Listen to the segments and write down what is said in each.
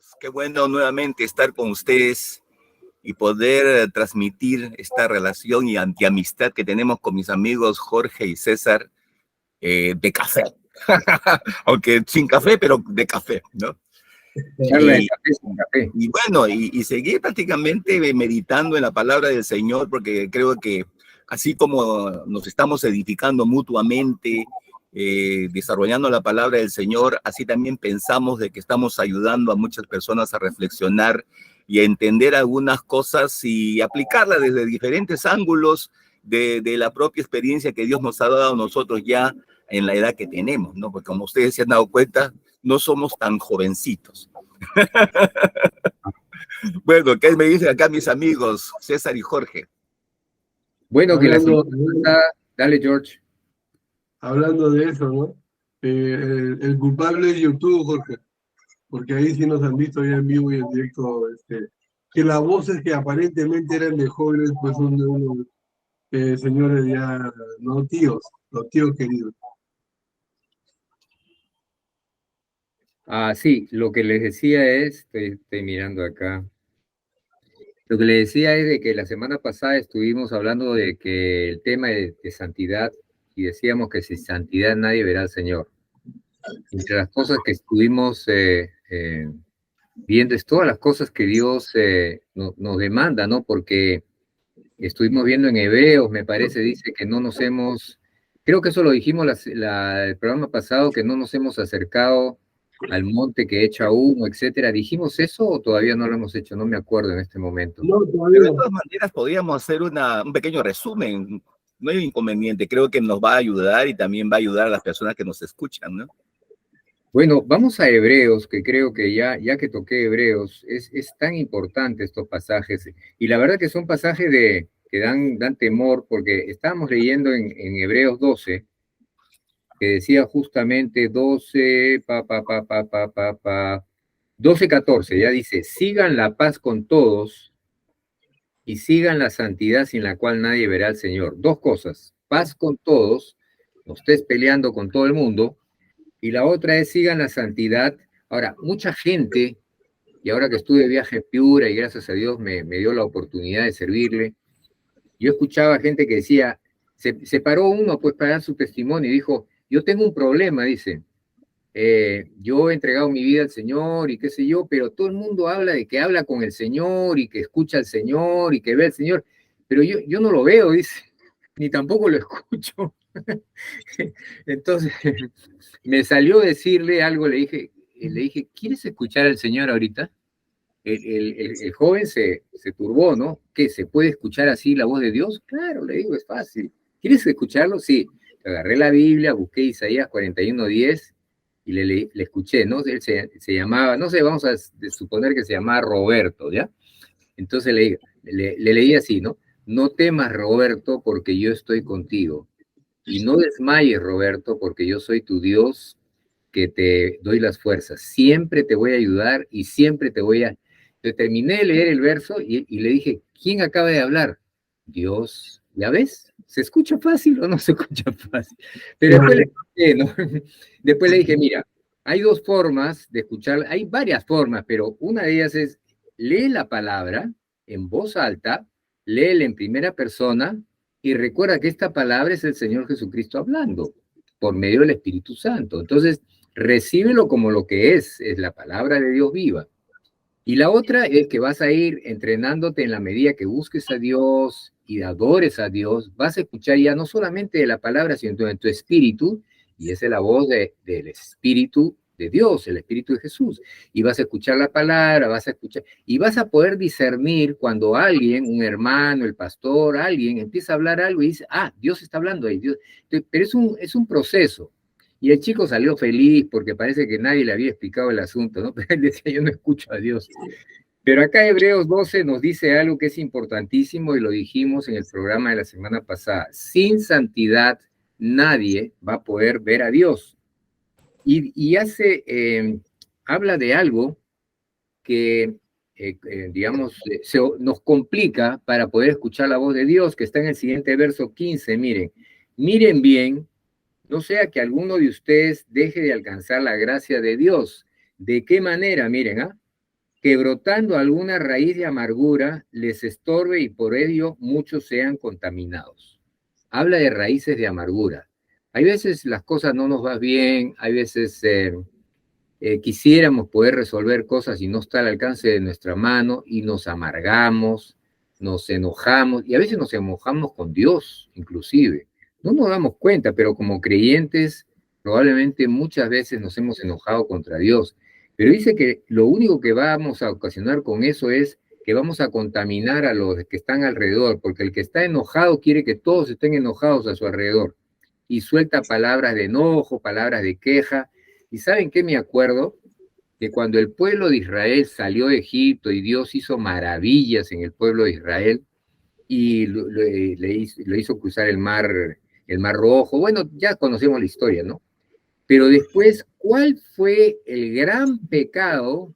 Pues qué bueno nuevamente estar con ustedes y poder transmitir esta relación y amistad que tenemos con mis amigos Jorge y César de café. Aunque sin café, pero de café, ¿no? Charla de café sin café. Y bueno, y seguir prácticamente meditando en la palabra del Señor, porque creo que así como nos estamos edificando mutuamente, desarrollando la palabra del Señor, así también pensamos de que estamos ayudando a muchas personas a reflexionar y a entender algunas cosas y aplicarlas desde diferentes ángulos de la propia experiencia que Dios nos ha dado a nosotros ya en la edad que tenemos, ¿no? Porque como ustedes se han dado cuenta, no somos tan jovencitos. Bueno, ¿qué me dicen acá mis amigos César y Jorge? Bueno, que la semana pasada, dale George. Hablando de eso, ¿no? El culpable es YouTube, Jorge, porque ahí sí nos han visto ya en vivo y en directo, que las voces que aparentemente eran de jóvenes, pues son de unos señores ya, no tíos, los tíos queridos. Sí, lo que les decía es, estoy mirando acá, lo que les decía es de que la semana pasada estuvimos hablando de que el tema de santidad, y decíamos que sin santidad nadie verá al Señor. Entre las cosas que estuvimos viendo es todas las cosas que Dios nos demanda, ¿no? Porque estuvimos viendo en Hebreos, me parece, dice que no nos hemos, creo que eso lo dijimos el programa pasado, que no nos hemos acercado al monte que echa humo, etcétera. ¿Dijimos eso o todavía no lo hemos hecho? No me acuerdo en este momento. No, Pero de todas maneras podríamos hacer un pequeño resumen. No hay inconveniente, creo que nos va a ayudar y también va a ayudar a las personas que nos escuchan, ¿no? Bueno, vamos a Hebreos, que creo que ya que toqué Hebreos, es tan importante estos pasajes, y la verdad que son pasajes que dan temor, porque estábamos leyendo en Hebreos 12, que decía justamente 12:14, ya dice, sigan la paz con todos y sigan la santidad sin la cual nadie verá al Señor. Dos cosas, paz con todos, no estés peleando con todo el mundo, y la otra es sigan la santidad. Ahora, mucha gente, y ahora que estuve de viaje en Piura y gracias a Dios me dio la oportunidad de servirle, yo escuchaba gente que decía, se paró uno pues para dar su testimonio y dijo, yo tengo un problema, dice, yo he entregado mi vida al Señor y qué sé yo, pero todo el mundo habla de que habla con el Señor y que escucha al Señor y que ve al Señor, pero yo no lo veo, dice, ni tampoco lo escucho. Entonces, me salió decirle algo, le dije, ¿quieres escuchar al Señor ahorita? El joven se turbó, ¿no? ¿Qué? ¿Se puede escuchar así la voz de Dios? Claro, le digo, es fácil. ¿Quieres escucharlo? Sí. Agarré la Biblia, busqué Isaías 41:10 y le escuché, ¿no? Él se llamaba, no sé, vamos a suponer que se llamaba Roberto, ¿ya? Entonces le leí así, ¿no? No temas, Roberto, porque yo estoy contigo. Y no desmayes, Roberto, porque yo soy tu Dios que te doy las fuerzas. Siempre te voy a ayudar y siempre te voy a... Yo terminé de leer el verso y le dije, ¿quién acaba de hablar? Dios. ¿Ya ves? ¿Se escucha fácil o no se escucha fácil? Pero después le dije, ¿no? Después le dije, mira, hay dos formas de escuchar, hay varias formas, pero una de ellas es, lee la palabra en voz alta, léela en primera persona y recuerda que esta palabra es el Señor Jesucristo hablando por medio del Espíritu Santo. Entonces, recíbelo como lo que es la palabra de Dios viva. Y la otra es que vas a ir entrenándote en la medida que busques a Dios y adores a Dios, vas a escuchar ya no solamente de la palabra, sino en tu espíritu, y esa es la voz del Espíritu de Dios, el Espíritu de Jesús. Y vas a escuchar la palabra, vas a escuchar, y vas a poder discernir cuando alguien, un hermano, el pastor, alguien empieza a hablar algo y dice, Dios está hablando ahí. Dios. Pero es un proceso. Y el chico salió feliz porque parece que nadie le había explicado el asunto, ¿no? Pero él decía, yo no escucho a Dios. Pero acá Hebreos 12 nos dice algo que es importantísimo y lo dijimos en el programa de la semana pasada. Sin santidad nadie va a poder ver a Dios. Y habla de algo que, digamos, nos complica para poder escuchar la voz de Dios, que está en el siguiente verso 15. Miren bien, no sea que alguno de ustedes deje de alcanzar la gracia de Dios. ¿De qué manera? Miren, que brotando alguna raíz de amargura les estorbe y por ello muchos sean contaminados. Habla de raíces de amargura. Hay veces las cosas no nos van bien, hay veces quisiéramos poder resolver cosas y no está al alcance de nuestra mano y nos amargamos, nos enojamos y a veces nos enojamos con Dios inclusive. No nos damos cuenta, pero como creyentes probablemente muchas veces nos hemos enojado contra Dios. Pero dice que lo único que vamos a ocasionar con eso es que vamos a contaminar a los que están alrededor, porque el que está enojado quiere que todos estén enojados a su alrededor y suelta palabras de enojo, palabras de queja. ¿Y saben qué me acuerdo? Que cuando el pueblo de Israel salió de Egipto y Dios hizo maravillas en el pueblo de Israel y le hizo cruzar el mar Rojo, bueno, ya conocemos la historia, ¿no? Pero después, ¿cuál fue el gran pecado?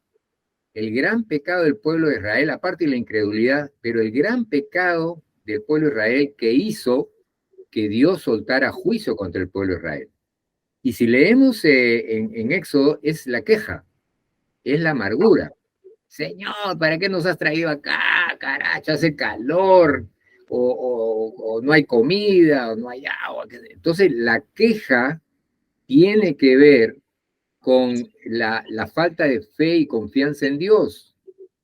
El gran pecado del pueblo de Israel, aparte de la incredulidad, pero el gran pecado del pueblo de Israel que hizo que Dios soltara juicio contra el pueblo de Israel. Y si leemos en Éxodo, es la queja, es la amargura. Señor, ¿para qué nos has traído acá? Caracho, hace calor, o no hay comida, o no hay agua. Entonces, la queja tiene que ver con la falta de fe y confianza en Dios.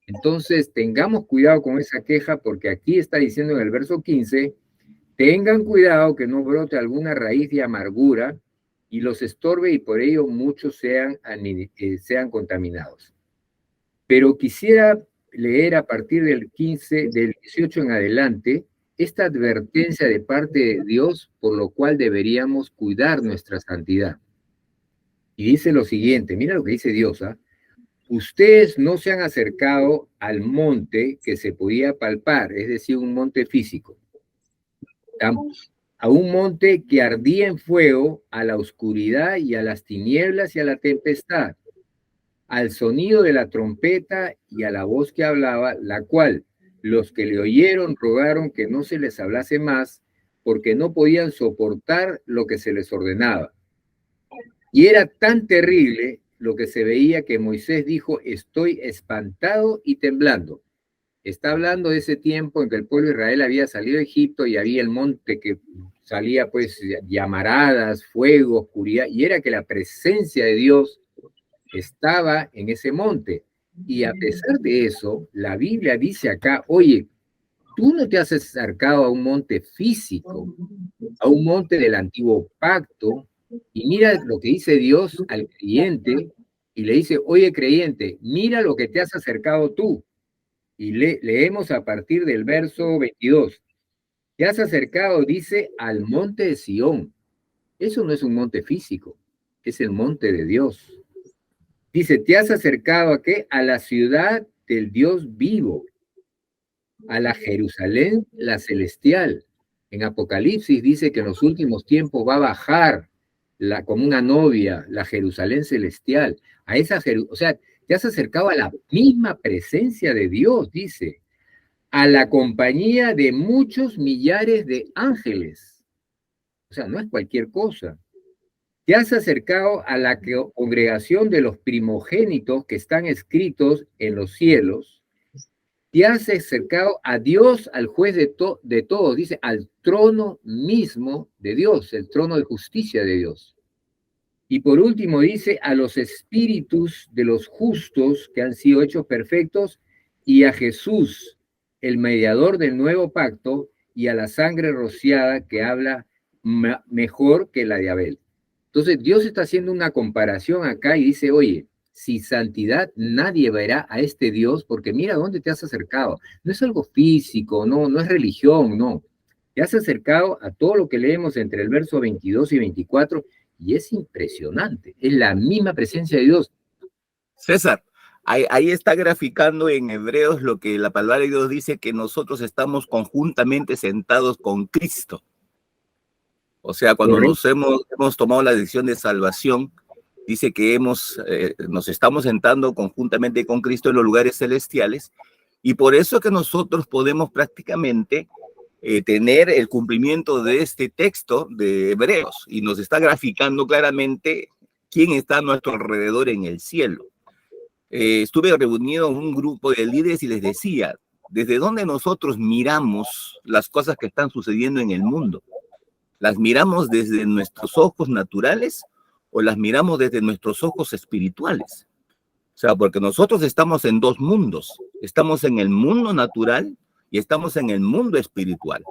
Entonces, tengamos cuidado con esa queja, porque aquí está diciendo en el verso 15, tengan cuidado que no brote alguna raíz de amargura y los estorbe y por ello muchos sean contaminados. Pero quisiera leer a partir del 18 en adelante, esta advertencia de parte de Dios, por lo cual deberíamos cuidar nuestra santidad. Y dice lo siguiente, mira lo que dice Dios, ¿ah? Ustedes no se han acercado al monte que se podía palpar, es decir, un monte físico, a un monte que ardía en fuego, a la oscuridad y a las tinieblas y a la tempestad, al sonido de la trompeta y a la voz que hablaba, la cual los que le oyeron rogaron que no se les hablase más, porque no podían soportar lo que se les ordenaba. Y era tan terrible lo que se veía que Moisés dijo, estoy espantado y temblando. Está hablando de ese tiempo en que el pueblo de Israel había salido de Egipto y había el monte que salía pues llamaradas, fuego, oscuridad, y era que la presencia de Dios estaba en ese monte. Y a pesar de eso, la Biblia dice acá, oye, tú no te has acercado a un monte físico, a un monte del antiguo pacto, y mira lo que dice Dios al creyente, y le dice, oye creyente, mira lo que te has acercado tú. Y leemos a partir del verso 22. Te has acercado, dice, al monte de Sión. Eso no es un monte físico, es el monte de Dios. Dice, te has acercado ¿a qué? A la ciudad del Dios vivo, a la Jerusalén, la celestial. En Apocalipsis dice que en los últimos tiempos va a bajar como una novia, la Jerusalén celestial. O sea, te has acercado a la misma presencia de Dios, dice, a la compañía de muchos millares de ángeles. O sea, no es cualquier cosa. Te has acercado a la congregación de los primogénitos que están escritos en los cielos. Te has acercado a Dios, al juez de todos, dice, al trono mismo de Dios, el trono de justicia de Dios. Y por último dice, a los espíritus de los justos que han sido hechos perfectos y a Jesús, el mediador del nuevo pacto, y a la sangre rociada que habla mejor que la de Abel. Entonces Dios está haciendo una comparación acá y dice, oye, sin santidad nadie verá a este Dios porque mira dónde te has acercado. No es algo físico, no es religión, no. Te has acercado a todo lo que leemos entre el verso 22 y 24 y es impresionante. Es la misma presencia de Dios. César, ahí está graficando en Hebreos lo que la palabra de Dios dice, que nosotros estamos conjuntamente sentados con Cristo. O sea, cuando nos hemos tomado la decisión de salvación, dice que nos estamos sentando conjuntamente con Cristo en los lugares celestiales, y por eso que nosotros podemos prácticamente tener el cumplimiento de este texto de Hebreos, y nos está graficando claramente quién está a nuestro alrededor en el cielo. estuve reunido en un grupo de líderes y les decía, ¿desde dónde nosotros miramos las cosas que están sucediendo en el mundo? ¿Las miramos desde nuestros ojos naturales o las miramos desde nuestros ojos espirituales? O sea, porque nosotros estamos en dos mundos. Estamos en el mundo natural y estamos en el mundo espiritual.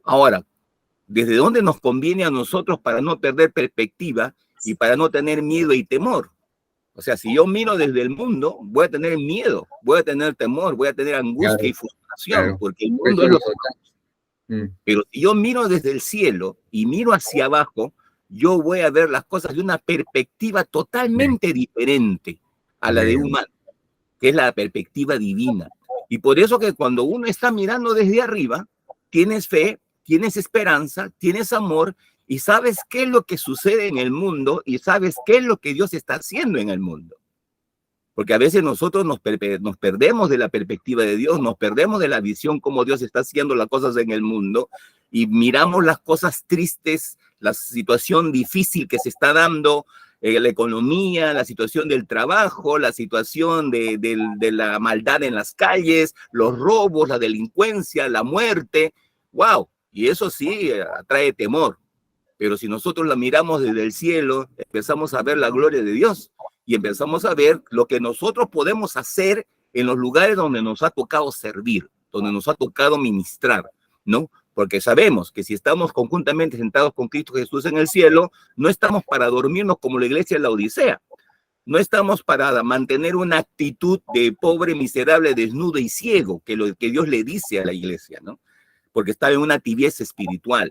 Ahora, ¿desde dónde nos conviene a nosotros para no perder perspectiva y para no tener miedo y temor? O sea, si yo miro desde el mundo, voy a tener miedo, voy a tener temor, voy a tener angustia y frustración, porque el mundo es lo que... Pero si yo miro desde el cielo y miro hacia abajo, yo voy a ver las cosas de una perspectiva totalmente diferente a la de humano, que es la perspectiva divina. Y por eso que cuando uno está mirando desde arriba, tienes fe, tienes esperanza, tienes amor, y sabes qué es lo que sucede en el mundo y sabes qué es lo que Dios está haciendo en el mundo. Porque a veces nosotros nos perdemos de la perspectiva de Dios, nos perdemos de la visión cómo Dios está haciendo las cosas en el mundo y miramos las cosas tristes, la situación difícil que se está dando, la economía, la situación del trabajo, la situación de la maldad en las calles, los robos, la delincuencia, la muerte. ¡Wow! Y eso sí atrae temor. Pero si nosotros la miramos desde el cielo, empezamos a ver la gloria de Dios y empezamos a ver lo que nosotros podemos hacer en los lugares donde nos ha tocado servir, donde nos ha tocado ministrar, ¿no? Porque sabemos que si estamos conjuntamente sentados con Cristo Jesús en el cielo, no estamos para dormirnos como la iglesia de la Odisea. No estamos para mantener una actitud de pobre, miserable, desnudo y ciego, que lo que Dios le dice a la iglesia, ¿no? Porque está en una tibieza espiritual.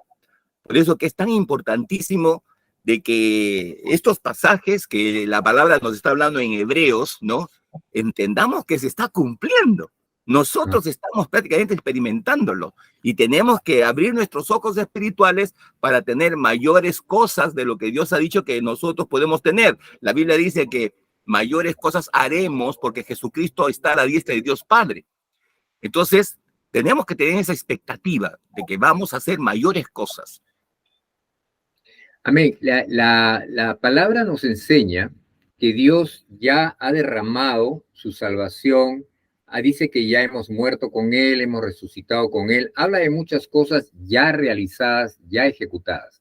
Por eso que es tan importantísimo de que estos pasajes que la palabra nos está hablando en Hebreos, ¿no? Entendamos que se está cumpliendo. Nosotros estamos prácticamente experimentándolo y tenemos que abrir nuestros ojos espirituales para tener mayores cosas de lo que Dios ha dicho que nosotros podemos tener. La Biblia dice que mayores cosas haremos porque Jesucristo está a la diestra de Dios Padre. Entonces, tenemos que tener esa expectativa de que vamos a hacer mayores cosas. Amén. La palabra nos enseña que Dios ya ha derramado su salvación, dice que ya hemos muerto con Él, hemos resucitado con Él, habla de muchas cosas ya realizadas, ya ejecutadas.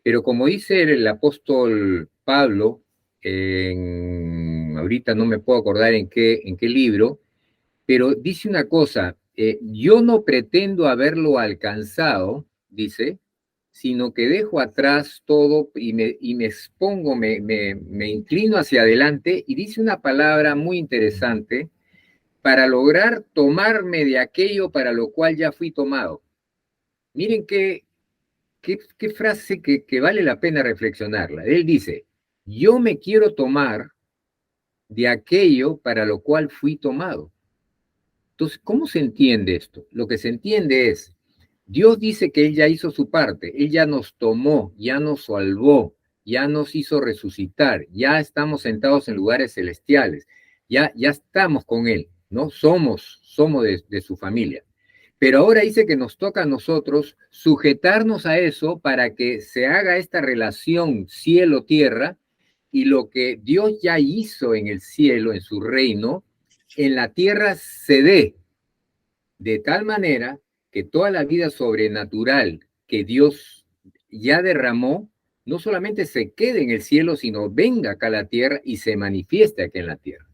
Pero como dice el apóstol Pablo, ahorita no me puedo acordar en qué libro, pero dice una cosa, yo no pretendo haberlo alcanzado, dice, sino que dejo atrás todo y me expongo, me inclino hacia adelante, y dice una palabra muy interesante, para lograr tomarme de aquello para lo cual ya fui tomado. Miren qué frase que vale la pena reflexionarla. Él dice, yo me quiero tomar de aquello para lo cual fui tomado. Entonces, ¿cómo se entiende esto? Lo que se entiende es, Dios dice que Él ya hizo su parte, Él ya nos tomó, ya nos salvó, ya nos hizo resucitar, ya estamos sentados en lugares celestiales, ya estamos con Él, ¿no? Somos de su familia. Pero ahora dice que nos toca a nosotros sujetarnos a eso para que se haga esta relación cielo-tierra y lo que Dios ya hizo en el cielo, en su reino, en la tierra se dé de tal manera que toda la vida sobrenatural que Dios ya derramó, no solamente se quede en el cielo, sino venga acá a la tierra y se manifieste aquí en la tierra.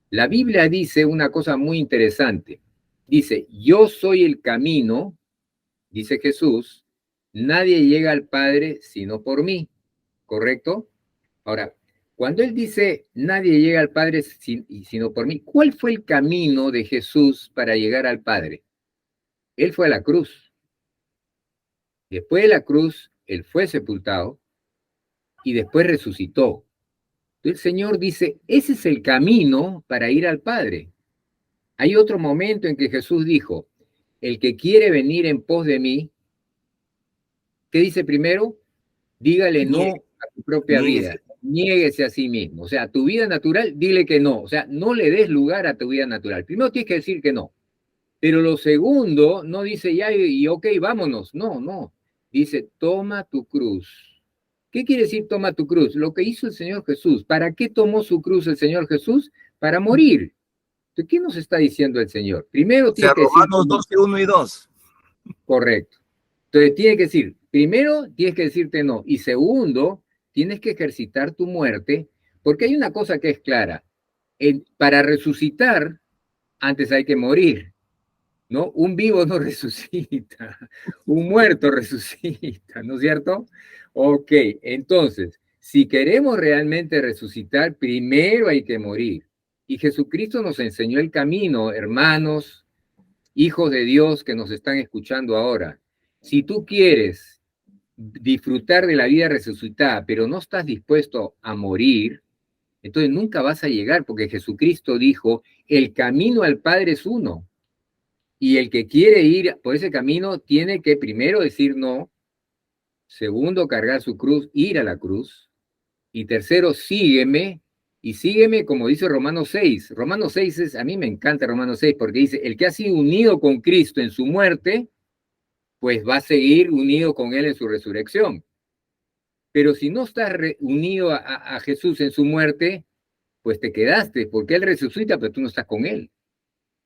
La Biblia dice una cosa muy interesante. Dice, yo soy el camino, dice Jesús, nadie llega al Padre sino por mí, ¿correcto? Ahora, cuando Él dice, nadie llega al Padre sino por mí, ¿cuál fue el camino de Jesús para llegar al Padre? Él fue a la cruz. Después de la cruz, Él fue sepultado y después resucitó. Entonces el Señor dice, ese es el camino para ir al Padre. Hay otro momento en que Jesús dijo, el que quiere venir en pos de mí, ¿qué dice primero? Dígale no a tu propia vida, niéguese a sí mismo. O sea, a tu vida natural, dile que no. O sea, no le des lugar a tu vida natural. Primero tienes que decir que no. Pero lo segundo, no dice ya y ok, vámonos. No. Dice, toma tu cruz. ¿Qué quiere decir toma tu cruz? Lo que hizo el Señor Jesús. ¿Para qué tomó su cruz el Señor Jesús? para morir. Entonces, ¿qué nos está diciendo el Señor? Primero O sea, tienes que decir, Romanos 12, 1 y 2. correcto. Entonces, tiene que decir, primero tienes que decirte no. Y segundo, tienes que ejercitar tu muerte, porque hay una cosa que es clara. Para resucitar, antes hay que morir, ¿no? Un vivo no resucita, un muerto resucita, ¿no es cierto? Ok, entonces, si queremos realmente resucitar, primero hay que morir. Y Jesucristo nos enseñó el camino, hermanos, hijos de Dios que nos están escuchando ahora. Si tú quieres disfrutar de la vida resucitada, pero no estás dispuesto a morir, entonces nunca vas a llegar, porque Jesucristo dijo, el camino al Padre es uno. Y el que quiere ir por ese camino tiene que primero decir no, segundo cargar su cruz, ir a la cruz, y tercero sígueme, y sígueme como dice Romanos 6. Romanos 6 a mí me encanta Romanos 6 porque dice, el que ha sido unido con Cristo en su muerte, pues va a seguir unido con él en su resurrección. Pero si no estás unido a Jesús en su muerte, pues te quedaste, porque él resucita, pero tú no estás con él.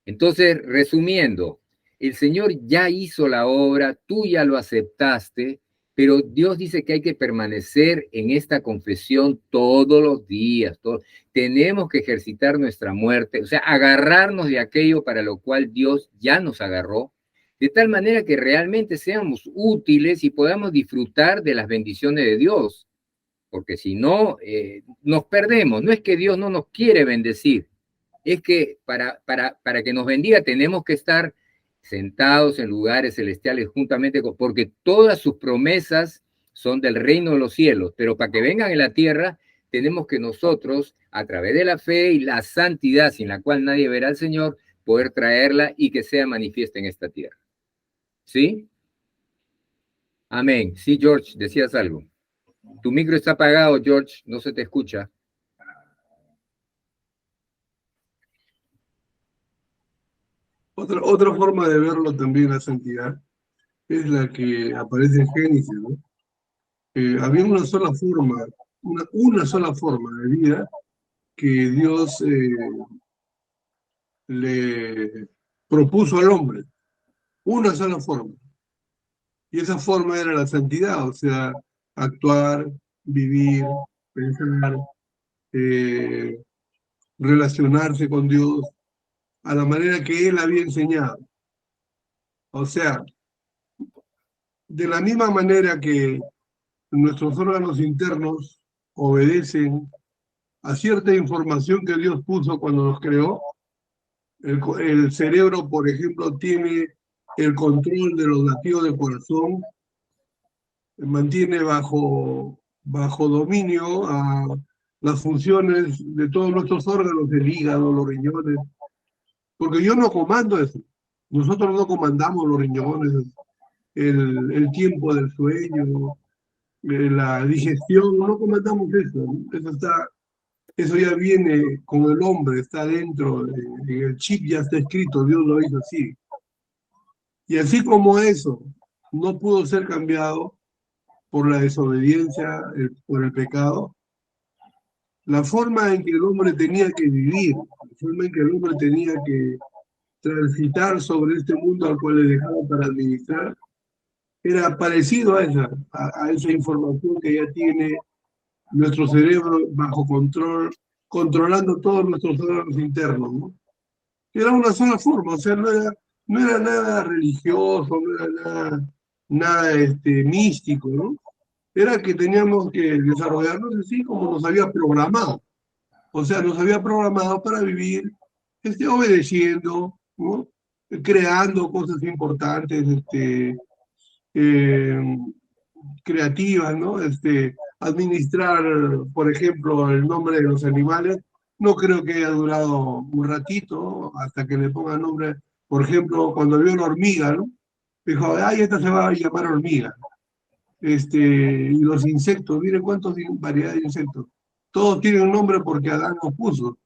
Entonces, resumiendo, el Señor ya hizo la obra, tú ya lo aceptaste, pero Dios dice que hay que permanecer en esta confesión todos los días. Tenemos que ejercitar nuestra muerte, o sea, agarrarnos de aquello para lo cual Dios ya nos agarró, de tal manera que realmente seamos útiles y podamos disfrutar de las bendiciones de Dios, porque si no, nos perdemos. No es que Dios no nos quiere bendecir, es que para que nos bendiga tenemos que estar sentados en lugares celestiales juntamente porque todas sus promesas son del reino de los cielos, pero para que vengan en la tierra tenemos que nosotros, a través de la fe y la santidad sin la cual nadie verá al Señor, poder traerla y que sea manifiesta en esta tierra. ¿Sí? Amén. Sí, George, decías algo. Tu micro está apagado, George, no se te escucha. Otra forma de verlo también, la santidad, es la que aparece en Génesis, ¿no? Había una sola forma, una sola forma de vida que Dios le propuso al hombre, una sola forma. Y esa forma era la santidad, o sea, actuar, vivir, pensar, eh, relacionarse con Dios a la manera que Él había enseñado. O sea, de la misma manera que nuestros órganos internos obedecen a cierta información que Dios puso cuando nos creó, el cerebro, por ejemplo, tiene el control de los latidos del corazón, mantiene bajo dominio a las funciones de todos nuestros órganos, el hígado, los riñones, porque yo no comando eso. Nosotros no comandamos los riñones, el tiempo del sueño, la digestión, no comandamos eso, ¿no? Eso ya viene con el hombre, está dentro, en el chip ya está escrito, Dios lo hizo así. Y así como eso no pudo ser cambiado por la desobediencia, por el pecado, la forma en que el hombre tenía que vivir, la forma en que el hombre tenía que transitar sobre este mundo al cual le dejaba para administrar, era parecido a esa información que ya tiene nuestro cerebro bajo control, controlando todos nuestros órganos internos, ¿no? Era una sola forma, o sea, no era nada religioso, no era nada místico, ¿no? Era que teníamos que desarrollarnos así como nos había programado. O sea, nos había programado para vivir obedeciendo, ¿no? Creando cosas importantes, eh, creativas, ¿no? Administrar, por ejemplo, el nombre de los animales, no creo que haya durado un ratito hasta que le pongan nombre. Por ejemplo, cuando vio una hormiga, ¿no? Dijo, ay, esta se va a llamar hormiga. Y los insectos, miren cuántas variedades de insectos. Todos tienen un nombre porque Adán los puso.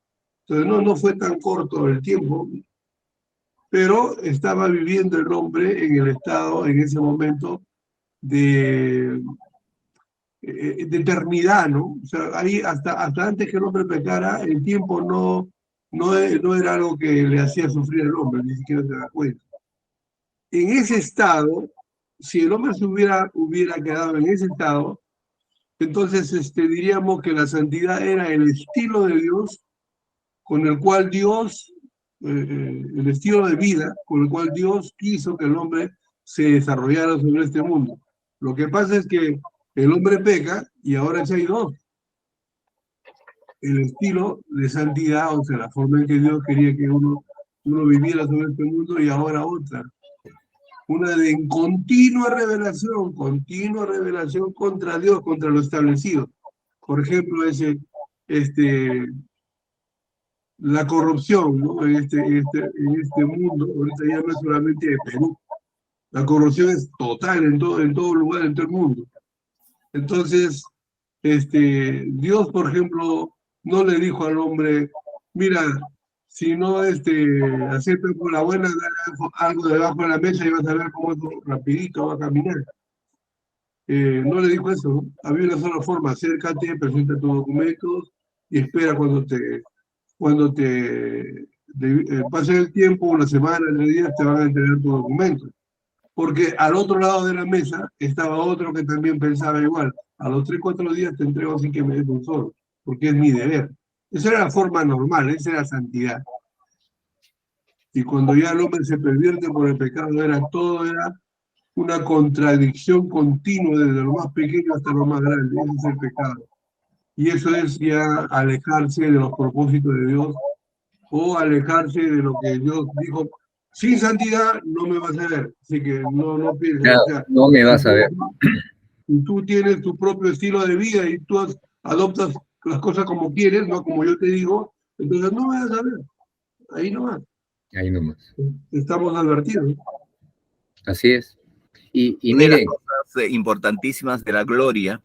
Entonces no fue tan corto el tiempo, pero estaba viviendo el hombre en el estado, en ese momento, de eternidad, ¿no? O sea, ahí hasta antes que el hombre pecara, el tiempo no era algo que le hacía sufrir al hombre, ni siquiera se da cuenta. En ese estado, si el hombre se hubiera quedado en ese estado, entonces diríamos que la santidad era el estilo de Dios con el cual Dios, el estilo de vida con el cual Dios quiso que el hombre se desarrollara sobre este mundo. Lo que pasa es que el hombre peca y ahora ya hay dos. El estilo de santidad, o sea, la forma en que Dios quería que uno viviera sobre este mundo, y ahora otra. Una de continua revelación contra Dios, contra lo establecido. Por ejemplo, la corrupción, ¿no? En este mundo, ahorita ya no es solamente de Perú. La corrupción es total en todo lugar, en todo el mundo. Entonces, Dios, por ejemplo, no le dijo al hombre, mira, si no aceptas por la buena, dale algo debajo de la mesa y vas a ver cómo eso rapidito va a caminar. No le dijo eso, ¿no? Había una sola forma: acércate, presenta tus documentos y espera cuando pase el tiempo, una semana, 3 días, te van a entregar tus documentos. Porque al otro lado de la mesa estaba otro que también pensaba igual. A los 3, 4 días te entrego sin que me des un solo, porque es mi deber. Esa era la forma normal, esa era santidad. Y cuando ya el hombre se pervierte por el pecado, era una contradicción continua desde lo más pequeño hasta lo más grande. Ese es el pecado. Y eso es ya alejarse de los propósitos de Dios, o alejarse de lo que Dios dijo. Sin santidad no me vas a ver, así que no pienses. Claro, o sea, no me vas a ver. y tú tienes tu propio estilo de vida y tú adoptas las cosas como quieres, no como yo te digo, entonces no me vas a ver. Ahí nomás. Ahí nomás. Estamos advertidos. Así es. Y Una de las miren, cosas importantísimas de la gloria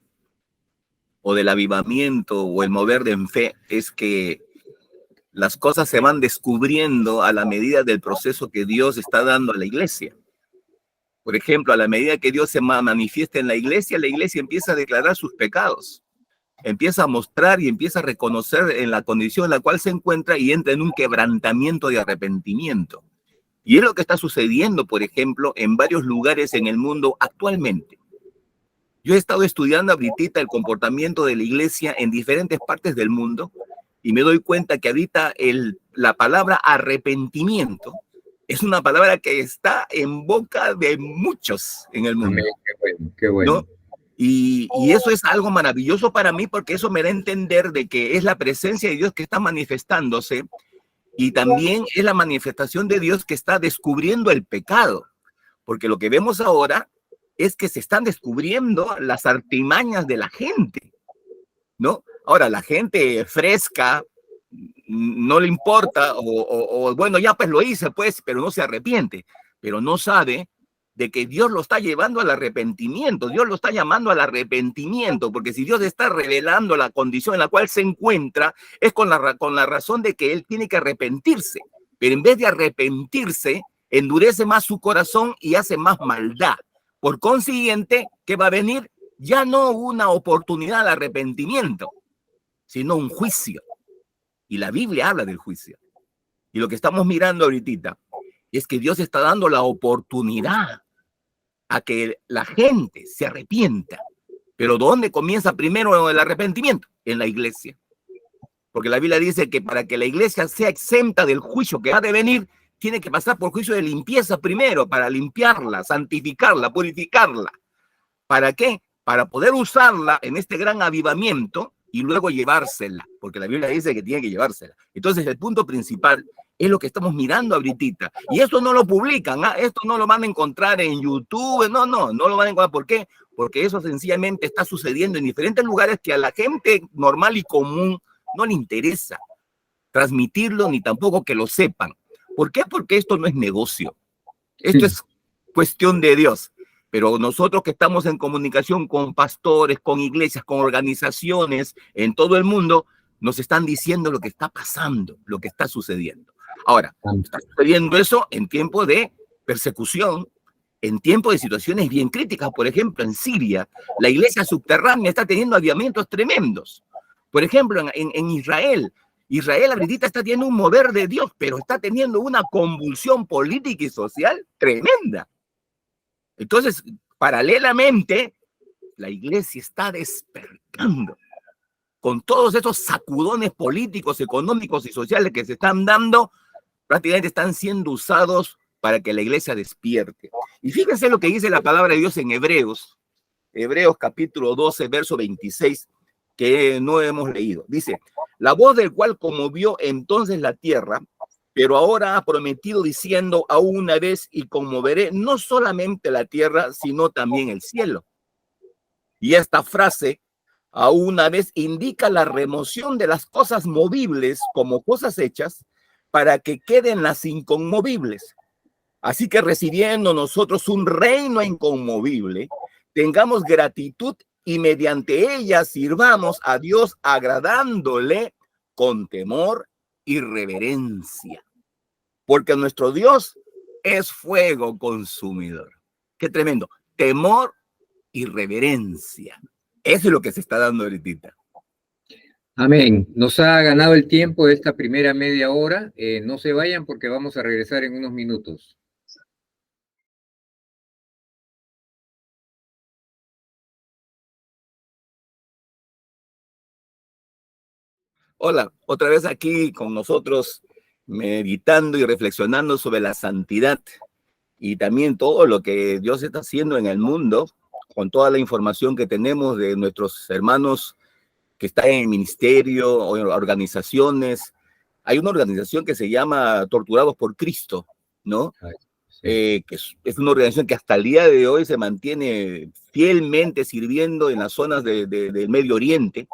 o del avivamiento o el mover en fe es que las cosas se van descubriendo a la medida del proceso que Dios está dando a la iglesia. Por ejemplo, a la medida que Dios se manifiesta en la iglesia empieza a declarar sus pecados, empieza a mostrar y empieza a reconocer en la condición en la cual se encuentra y entra en un quebrantamiento de arrepentimiento. Y es lo que está sucediendo, por ejemplo, en varios lugares en el mundo actualmente. Yo he estado estudiando ahorita el comportamiento de la iglesia en diferentes partes del mundo y me doy cuenta que ahorita la palabra arrepentimiento es una palabra que está en boca de muchos en el mundo. Qué bueno. ¿No? Y eso es algo maravilloso para mí, porque eso me da a entender de que es la presencia de Dios que está manifestándose, y también es la manifestación de Dios que está descubriendo el pecado, porque lo que vemos ahora es que se están descubriendo las artimañas de la gente, ¿no? Ahora, la gente fresca no le importa, o bueno, ya pues lo hice, pues, pero no se arrepiente, pero no sabe de que Dios lo está llevando al arrepentimiento, Dios lo está llamando al arrepentimiento, porque si Dios está revelando la condición en la cual se encuentra, es con la razón de que Él tiene que arrepentirse, pero en vez de arrepentirse, endurece más su corazón y hace más maldad. Por consiguiente, ¿qué va a venir? Ya no una oportunidad al arrepentimiento, sino un juicio. Y la Biblia habla del juicio. Y lo que estamos mirando ahorita es que Dios está dando la oportunidad a que la gente se arrepienta. Pero ¿dónde comienza primero el arrepentimiento? En la iglesia. Porque la Biblia dice que para que la iglesia sea exenta del juicio que ha de venir, tiene que pasar por juicio de limpieza primero, para limpiarla, santificarla, purificarla. ¿Para qué? Para poder usarla en este gran avivamiento y luego llevársela, porque la Biblia dice que tiene que llevársela. Entonces el punto principal es lo que estamos mirando ahorita. Y esto no lo publican, esto no lo van a encontrar en YouTube, no lo van a encontrar. ¿Por qué? Porque eso sencillamente está sucediendo en diferentes lugares que a la gente normal y común no le interesa transmitirlo, ni tampoco que lo sepan. ¿Por qué? Porque esto no es negocio. Esto es cuestión de Dios. Pero nosotros que estamos en comunicación con pastores, con iglesias, con organizaciones en todo el mundo, nos están diciendo lo que está pasando, lo que está sucediendo. Ahora, está sucediendo eso en tiempo de persecución, en tiempo de situaciones bien críticas. Por ejemplo, en Siria, la iglesia subterránea está teniendo avivamientos tremendos. Por ejemplo, en Israel, Israel ahorita está teniendo un mover de Dios, pero está teniendo una convulsión política y social tremenda. Entonces, paralelamente, la iglesia está despertando con todos esos sacudones políticos, económicos y sociales que se están dando, prácticamente están siendo usados para que la iglesia despierte. Y fíjense lo que dice la palabra de Dios en Hebreos capítulo 12, verso 26, que no hemos leído. Dice, la voz del cual conmovió entonces la tierra, pero ahora ha prometido diciendo, aún una vez y conmoveré no solamente la tierra, sino también el cielo. Y esta frase, aún una vez, indica la remoción de las cosas movibles como cosas hechas para que queden las inconmovibles. Así que recibiendo nosotros un reino inconmovible, tengamos gratitud y mediante ella sirvamos a Dios agradándole con temor y reverencia. Porque nuestro Dios es fuego consumidor. Qué tremendo. Temor y reverencia. Eso es lo que se está dando ahorita. Amén. Nos ha ganado el tiempo de esta primera media hora. No se vayan porque vamos a regresar en unos minutos. Hola, otra vez aquí con nosotros, meditando y reflexionando sobre la santidad y también todo lo que Dios está haciendo en el mundo, con toda la información que tenemos de nuestros hermanos que están en el ministerio o en organizaciones. Hay una organización que se llama Torturados por Cristo, ¿no? Que es una organización que hasta el día de hoy se mantiene fielmente sirviendo en las zonas del Medio Oriente,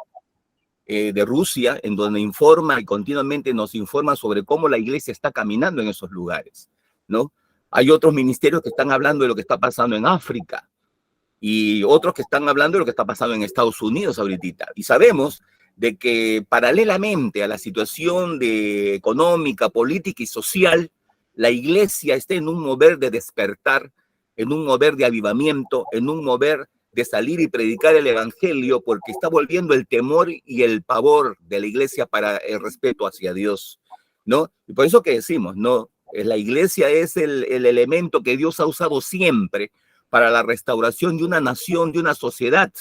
de Rusia, en donde informa y continuamente nos informa sobre cómo la iglesia está caminando en esos lugares, ¿no? Hay otros ministerios que están hablando de lo que está pasando en África y otros que están hablando de lo que está pasando en Estados Unidos ahorita. Y sabemos de que paralelamente a la situación económica, política y social, la iglesia está en un mover de despertar, en un mover de avivamiento, en un mover de salir y predicar el evangelio, porque está volviendo el temor y el pavor de la iglesia para el respeto hacia Dios, ¿no? Y por eso que decimos, ¿no? La iglesia es el elemento que Dios ha usado siempre para la restauración de una nación, de una sociedad,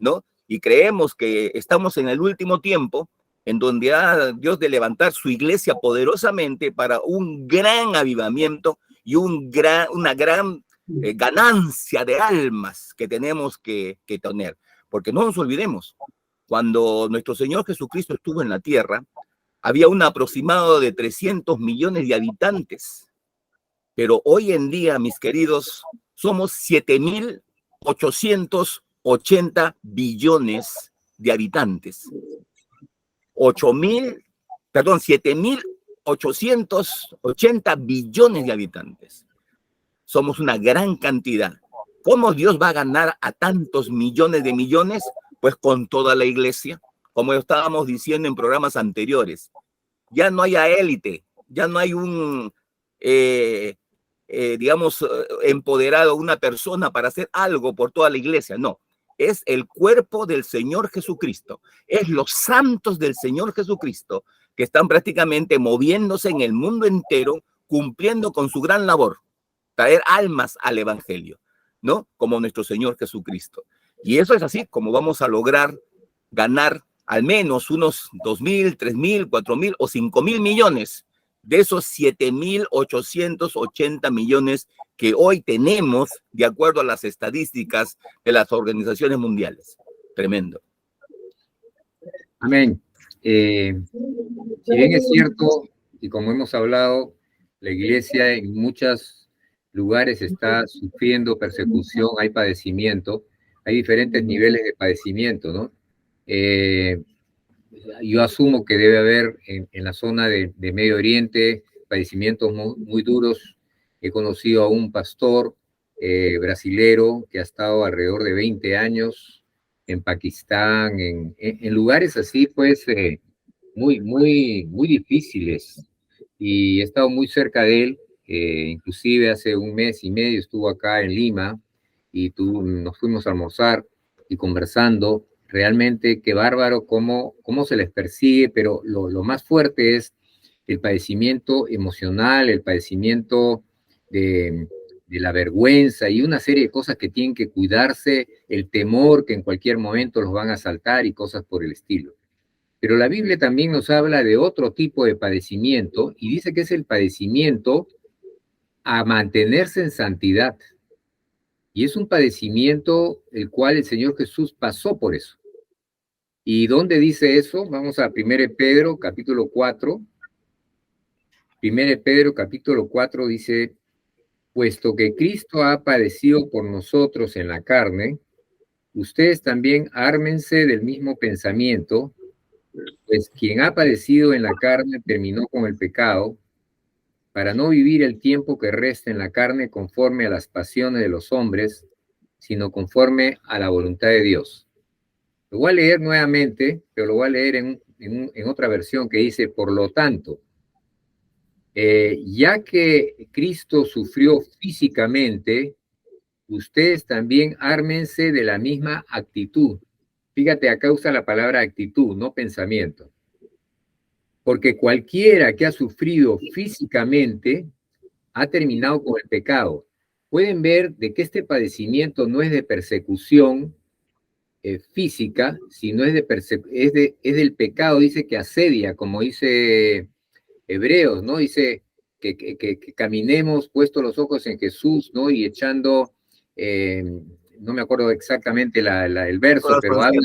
¿no? Y creemos que estamos en el último tiempo en donde ha Dios de levantar su iglesia poderosamente para un gran avivamiento y una gran ganancia de almas que tenemos que tener. Porque no nos olvidemos, cuando nuestro Señor Jesucristo estuvo en la tierra, había un aproximado de 300 millones de habitantes. Pero hoy en día, mis queridos, somos 7.880 billones de habitantes. 7.880 billones de habitantes. Somos una gran cantidad. ¿Cómo Dios va a ganar a tantos millones de millones? Pues con toda la iglesia, como estábamos diciendo en programas anteriores. Ya no hay élite, ya no hay un, digamos, empoderado, una persona para hacer algo por toda la iglesia. No, es el cuerpo del Señor Jesucristo. Es los santos del Señor Jesucristo que están prácticamente moviéndose en el mundo entero, cumpliendo con su gran labor, traer almas al evangelio, ¿no? Como nuestro Señor Jesucristo. Y eso es así como vamos a lograr ganar al menos unos 2.000, 3.000, 4.000 o 5.000 millones de esos 7.880 millones que hoy tenemos de acuerdo a las estadísticas de las organizaciones mundiales. Tremendo. Amén. Si bien es cierto, y como hemos hablado, la iglesia en muchos lugares está sufriendo persecución, hay padecimiento, hay diferentes niveles de padecimiento, ¿no? Yo asumo que debe haber en la zona de Medio Oriente padecimientos muy duros. He conocido a un pastor brasilero que ha estado alrededor de 20 años en Pakistán, en lugares así, pues, muy difíciles. Y he estado muy cerca de él, inclusive hace un mes y medio estuvo acá en Lima y nos fuimos a almorzar y conversando. realmente qué bárbaro cómo se les persigue, pero lo más fuerte es el padecimiento emocional, el padecimiento de la vergüenza y una serie de cosas que tienen que cuidarse, el temor que en cualquier momento los van a asaltar y cosas por el estilo. Pero la Biblia también nos habla de otro tipo de padecimiento y dice que es el padecimiento a mantenerse en santidad. Y es un padecimiento el cual el Señor Jesús pasó por eso. ¿Y dónde dice eso? Vamos a 1 Pedro, capítulo 4. 1 Pedro, capítulo 4 dice, puesto que Cristo ha padecido por nosotros en la carne, ustedes también ármense del mismo pensamiento, pues quien ha padecido en la carne terminó con el pecado, para no vivir el tiempo que resta en la carne conforme a las pasiones de los hombres, sino conforme a la voluntad de Dios. Lo voy a leer nuevamente, pero lo voy a leer en otra versión que dice, por lo tanto, ya que Cristo sufrió físicamente, ustedes también ármense de la misma actitud. Fíjate, acá usa la palabra actitud, no pensamiento. Porque cualquiera que ha sufrido físicamente ha terminado con el pecado. Pueden ver de que este padecimiento no es de persecución física, sino es del pecado, dice que asedia, como dice Hebreos, ¿no? Dice que caminemos puestos los ojos en Jesús, ¿no? Y echando, no me acuerdo exactamente el verso, pero habla...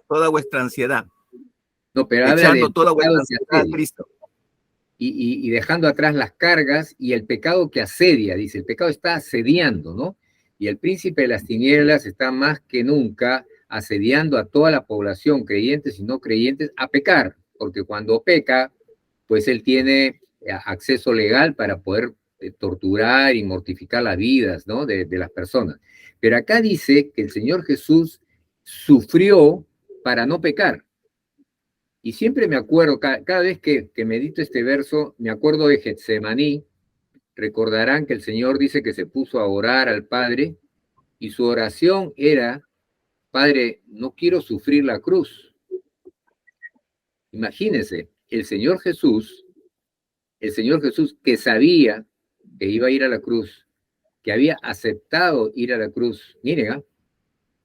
Toda vuestra ansiedad. No, pero habla de toda vuestra ansiedad a Cristo. Y dejando atrás las cargas y el pecado que asedia, dice, el pecado está asediando, ¿no? Y el príncipe de las tinieblas está más que nunca asediando a toda la población, creyentes y no creyentes, a pecar, porque cuando peca, pues él tiene acceso legal para poder torturar y mortificar las vidas, ¿no? de las personas. Pero acá dice que el Señor Jesús sufrió para no pecar. Y siempre me acuerdo, cada vez que medito este verso, me acuerdo de Getsemaní. Recordarán que el Señor dice que se puso a orar al Padre y su oración era, Padre, no quiero sufrir la cruz. Imagínense, el Señor Jesús que sabía que iba a ir a la cruz, que había aceptado ir a la cruz. Miren,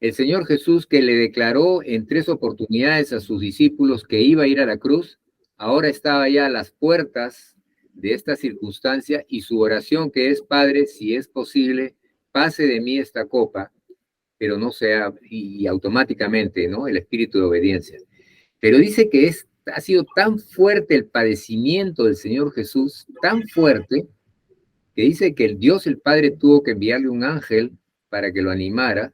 el Señor Jesús que le declaró en 3 oportunidades a sus discípulos que iba a ir a la cruz, ahora estaba ya a las puertas de esta circunstancia y su oración que es, Padre, si es posible, pase de mí esta copa, pero no sea, y automáticamente, ¿no? El espíritu de obediencia. Pero dice que ha sido tan fuerte el padecimiento del Señor Jesús, tan fuerte, que dice que el Dios, el Padre, tuvo que enviarle un ángel para que lo animara.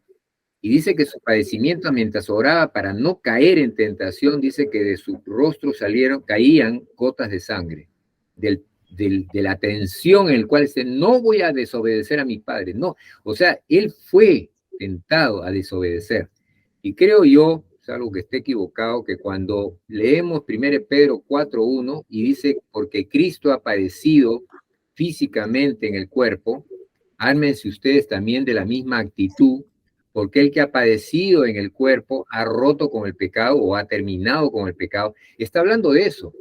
Y dice que su padecimiento mientras oraba para no caer en tentación, dice que de su rostro caían gotas de sangre, de la tensión en la cual dice, no voy a desobedecer a mi padre, no. O sea, él fue tentado a desobedecer. Y creo yo, salvo que esté equivocado, que cuando leemos 1 Pedro 4:1 y dice, porque Cristo ha padecido físicamente en el cuerpo, ármense ustedes también de la misma actitud, porque el que ha padecido en el cuerpo ha roto con el pecado o ha terminado con el pecado. Está hablando de eso.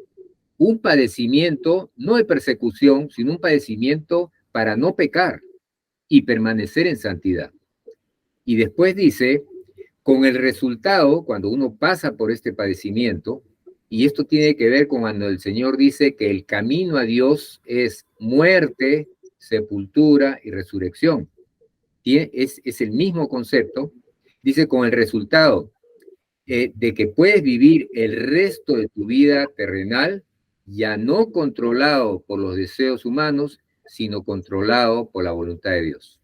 Un padecimiento, no de persecución, sino un padecimiento para no pecar y permanecer en santidad. Y después dice, con el resultado, cuando uno pasa por este padecimiento, y esto tiene que ver con cuando el Señor dice que el camino a Dios es muerte, sepultura y resurrección. Es el mismo concepto, dice con el resultado de que puedes vivir el resto de tu vida terrenal ya no controlado por los deseos humanos, sino controlado por la voluntad de Dios.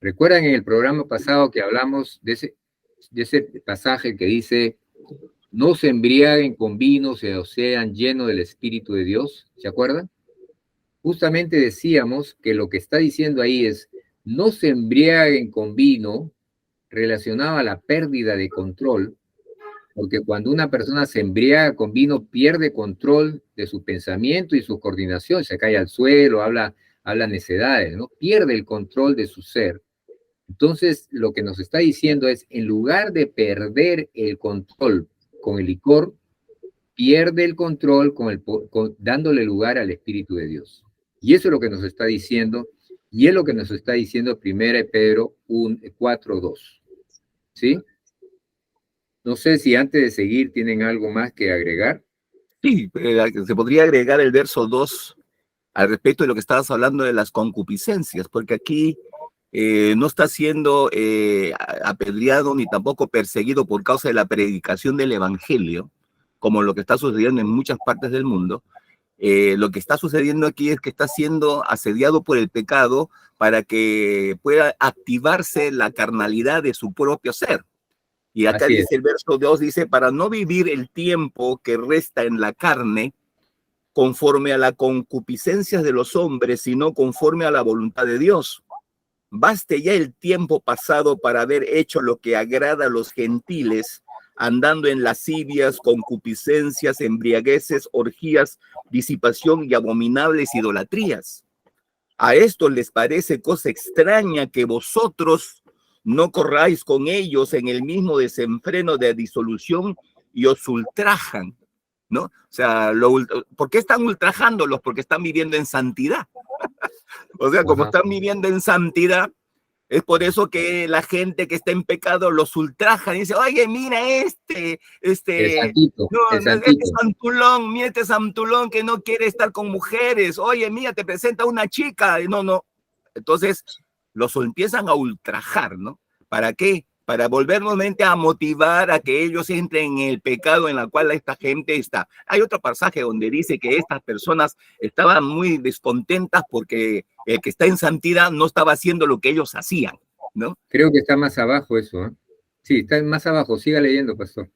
¿Recuerdan en el programa pasado que hablamos de ese pasaje que dice, no se embriaguen con vino, sean llenos del Espíritu de Dios? ¿Se acuerdan? Justamente decíamos que lo que está diciendo ahí es, no se embriaguen con vino, relacionado a la pérdida de control, porque cuando una persona se embriaga con vino, pierde control de su pensamiento y su coordinación, se cae al suelo, habla necedades, ¿no? Pierde el control de su ser. Entonces, lo que nos está diciendo es, en lugar de perder el control con el licor, pierde el control dándole lugar al Espíritu de Dios. Y eso es lo que nos está diciendo, y es lo que nos está diciendo 1 Pedro 4:2. ¿Sí? No sé si antes de seguir tienen algo más que agregar. Sí, se podría agregar el verso 2 al respecto de lo que estabas hablando de las concupiscencias, porque aquí no está siendo apedreado ni tampoco perseguido por causa de la predicación del evangelio, como lo que está sucediendo en muchas partes del mundo. Lo que está sucediendo aquí es que está siendo asediado por el pecado para que pueda activarse la carnalidad de su propio ser. Y acá Así dice es. el verso 2, dice, para no vivir el tiempo que resta en la carne, conforme a la concupiscencia de los hombres, sino conforme a la voluntad de Dios. Baste ya el tiempo pasado para haber hecho lo que agrada a los gentiles, andando en lascivias, concupiscencias, embriagueces, orgías, disipación y abominables idolatrías. A esto les parece cosa extraña que vosotros no corráis con ellos en el mismo desenfreno de disolución y os ultrajan, ¿no? O sea, ¿por qué están ultrajándolos? Porque están viviendo en santidad. O sea, como están viviendo en santidad, es por eso que la gente que está en pecado los ultraja y dice, oye, mira el santulón, mira este santulón que no quiere estar con mujeres, oye, mira, te presenta una chica, no. Entonces, los empiezan a ultrajar, ¿no? ¿Para qué? Para volver nuevamente a motivar a que ellos entren en el pecado en la cual esta gente está. Hay otro pasaje donde dice que estas personas estaban muy descontentas porque el que está en santidad no estaba haciendo lo que ellos hacían, ¿no? Creo que está más abajo eso, ¿eh? Sí, está más abajo. Siga leyendo, pastor.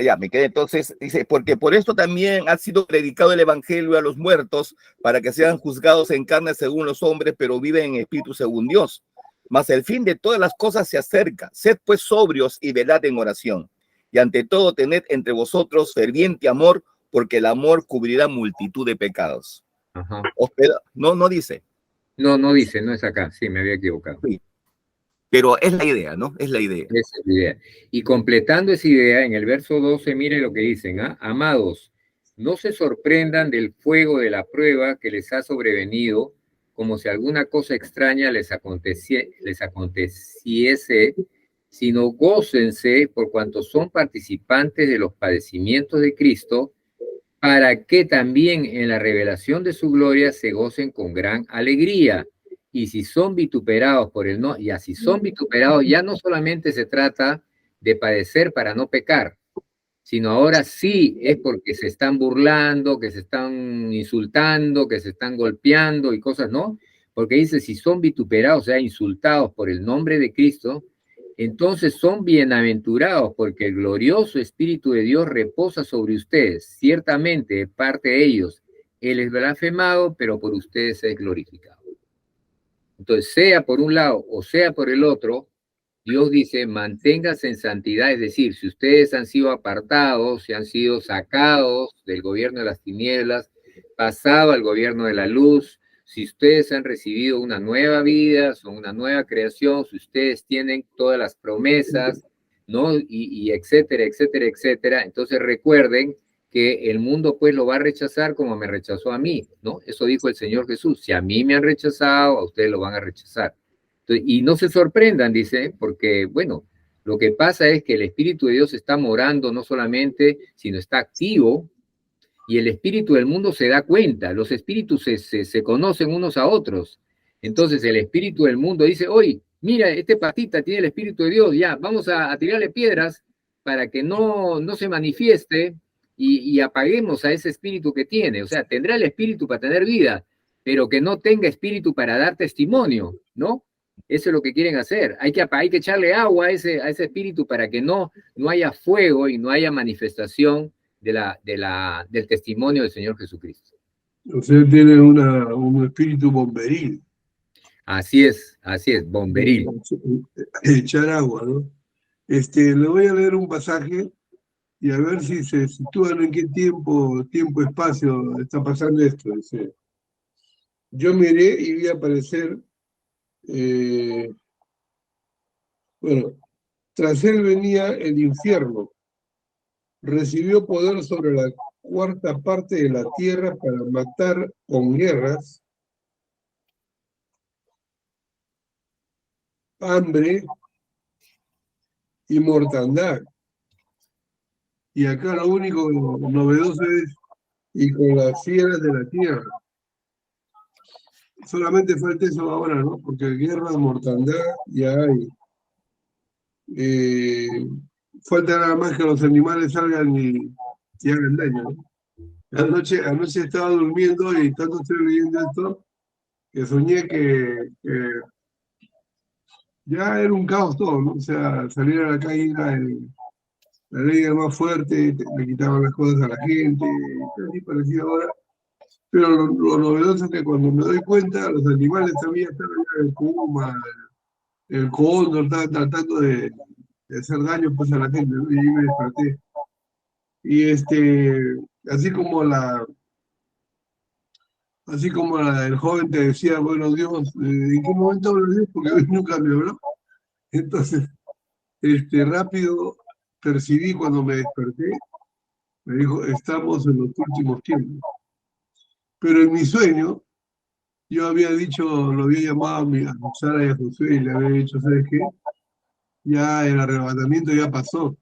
Ya me quedé. Entonces, dice, porque por esto también ha sido predicado el evangelio a los muertos, para que sean juzgados en carne según los hombres, pero viven en espíritu según Dios. Mas el fin de todas las cosas se acerca. Sed pues sobrios y velad en oración. Y ante todo tened entre vosotros ferviente amor, porque el amor cubrirá multitud de pecados. Ajá. No dice. No dice, no es acá. Sí, me había equivocado. Sí. Pero es la idea, ¿no? Es la idea. Esa es la idea. Y completando esa idea, en el verso 12, mire lo que dicen, ¿ah? Amados, no se sorprendan del fuego de la prueba que les ha sobrevenido, como si alguna cosa extraña les aconteciese, sino gócense por cuanto son participantes de los padecimientos de Cristo, para que también en la revelación de su gloria se gocen con gran alegría. Y si son vituperados por el no, y así son vituperados, ya no solamente se trata de padecer para no pecar, sino ahora sí es porque se están burlando, que se están insultando, que se están golpeando y cosas, ¿no? Porque dice, si son vituperados, o sea, insultados por el nombre de Cristo, entonces son bienaventurados, porque el glorioso Espíritu de Dios reposa sobre ustedes. Ciertamente, de parte de ellos, Él es blasfemado, pero por ustedes es glorificado. Entonces, sea por un lado o sea por el otro, Dios dice, manténganse en santidad, es decir, si ustedes han sido apartados, si han sido sacados del gobierno de las tinieblas, pasado al gobierno de la luz, si ustedes han recibido una nueva vida, son una nueva creación, si ustedes tienen todas las promesas, ¿no? Y etcétera, etcétera, etcétera, entonces recuerden que el mundo pues lo va a rechazar como me rechazó a mí, ¿no? Eso dijo el Señor Jesús, si a mí me han rechazado, a ustedes lo van a rechazar. Y no se sorprendan, dice, porque, bueno, lo que pasa es que el Espíritu de Dios está morando no solamente, sino está activo, y el espíritu del mundo se da cuenta, los espíritus se conocen unos a otros. Entonces el espíritu del mundo dice, oye, mira, este patita tiene el Espíritu de Dios, ya, vamos a tirarle piedras para que no se manifieste y apaguemos a ese espíritu que tiene. O sea, tendrá el espíritu para tener vida, pero que no tenga espíritu para dar testimonio, ¿no? Eso es lo que quieren hacer. Hay que echarle agua a ese espíritu para que no haya fuego y no haya manifestación del testimonio del Señor Jesucristo. O sea, tiene un espíritu bomberil. Así es, bomberil. Echar agua, ¿no? Le voy a leer un pasaje y a ver si se sitúan en qué tiempo, espacio está pasando esto. Dice, yo miré y vi aparecer Bueno, tras él venía el infierno. Recibió poder sobre la cuarta parte de la tierra para matar con guerras, hambre y mortandad. Y acá lo único novedoso es y con las fieras de la tierra. Solamente falta eso ahora, ¿no? Porque guerra, mortandad ya hay. Eh, falta nada más que los animales salgan y hagan daño, ¿no? Anoche estaba durmiendo y tanto estoy leyendo esto que soñé que ya era un caos todo, ¿no? O sea, salir a la calle era la ley era más fuerte, le quitaban las cosas a la gente, así parecía ahora. Pero lo novedoso es que cuando me doy cuenta, los animales también están allá, el puma, el cóndor, estaban tratando de hacer daño pues a la gente, ¿no? Y ahí me desperté. Y así como el joven te decía, bueno, Dios, ¿en qué momento habla Dios? Porque hoy nunca me habló. Entonces, rápido percibí cuando me desperté, me dijo, estamos en los últimos tiempos. Pero en mi sueño, yo había dicho, lo había llamado a Sara y a Josué y le había dicho, ¿sabes qué? Ya el arrebatamiento ya pasó.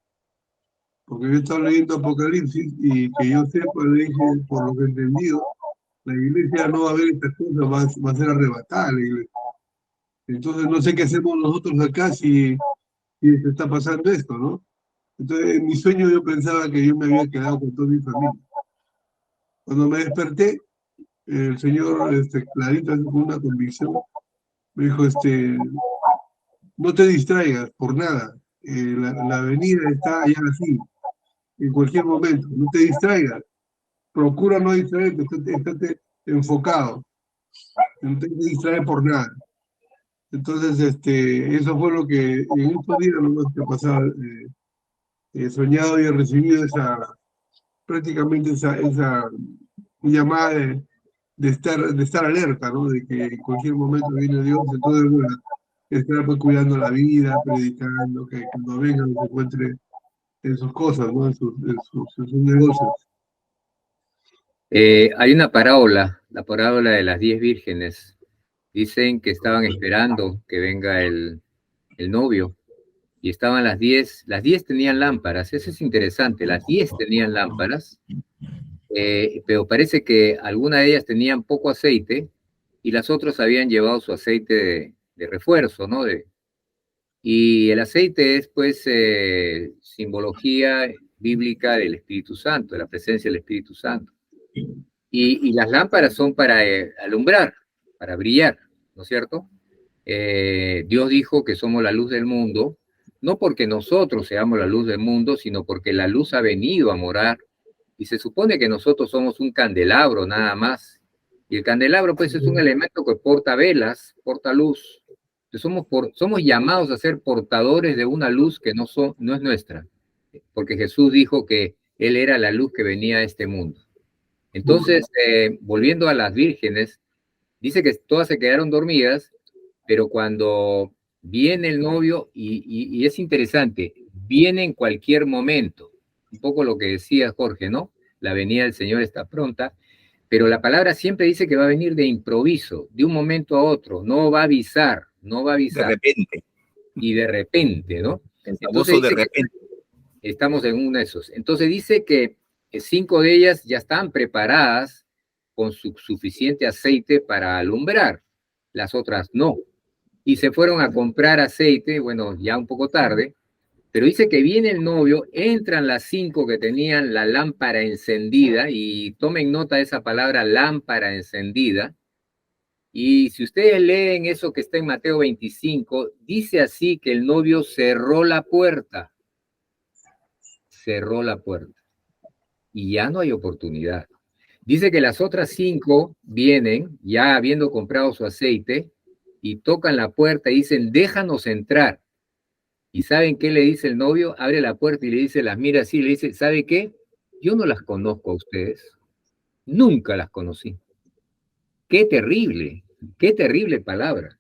Porque yo estaba leyendo Apocalipsis y que yo sepa, le dije, por lo que he entendido, la iglesia no va a ver estas cosas, va a ser arrebatada la iglesia. Entonces no sé qué hacemos nosotros acá si se está pasando esto, ¿no? Entonces en mi sueño yo pensaba que yo me había quedado con toda mi familia. Cuando me desperté, el Señor, clarito, con una convicción, me dijo, no te distraigas por nada, la avenida está allá así, en cualquier momento, no te distraigas, procura no distraerte, estate enfocado, no te distraes por nada. Entonces, eso fue lo que en estos días nomás que pasaba, he soñado y he recibido prácticamente esa llamada de estar alerta, ¿no? De que en cualquier momento viene Dios, entonces, bueno, estar pues cuidando la vida, predicando, que cuando venga se encuentre en sus cosas, ¿no? En sus negocios. Hay una parábola, la parábola de las 10 vírgenes. Dicen que estaban esperando que venga el novio y estaban las 10 tenían lámparas, eso es interesante, las 10 tenían lámparas, pero parece que algunas de ellas tenían poco aceite y las otras habían llevado su aceite de refuerzo, ¿no? Y el aceite es pues simbología bíblica del Espíritu Santo, de la presencia del Espíritu Santo. Y las lámparas son para alumbrar, para brillar, ¿no es cierto? Dios dijo que somos la luz del mundo, no porque nosotros seamos la luz del mundo, sino porque la luz ha venido a morar. Y se supone que nosotros somos un candelabro nada más. Y el candelabro pues es un elemento que porta velas, porta luz. Entonces, somos llamados a ser portadores de una luz que no es nuestra, porque Jesús dijo que Él era la luz que venía a este mundo. Entonces, volviendo a las vírgenes, dice que todas se quedaron dormidas, pero cuando viene el novio, y es interesante, viene en cualquier momento, un poco lo que decía Jorge, ¿no? La venida del Señor está pronta, pero la palabra siempre dice que va a venir de improviso, de un momento a otro, no va a avisar. De repente. Y de repente, ¿no? El famoso de repente. Estamos en uno de esos. Entonces dice que 5 de ellas ya están preparadas con suficiente aceite para alumbrar, las otras no. Y se fueron a comprar aceite, bueno, ya un poco tarde, pero dice que viene el novio, entran las 5 que tenían la lámpara encendida, y tomen nota de esa palabra, lámpara encendida. Y si ustedes leen eso que está en Mateo 25, dice así que el novio cerró la puerta y ya no hay oportunidad. Dice que las otras 5 vienen ya habiendo comprado su aceite y tocan la puerta y dicen, déjanos entrar. ¿Y saben qué le dice el novio? Abre la puerta y le dice, las mira así, le dice, ¿sabe qué? Yo no las conozco a ustedes. Nunca las conocí. Qué terrible palabra.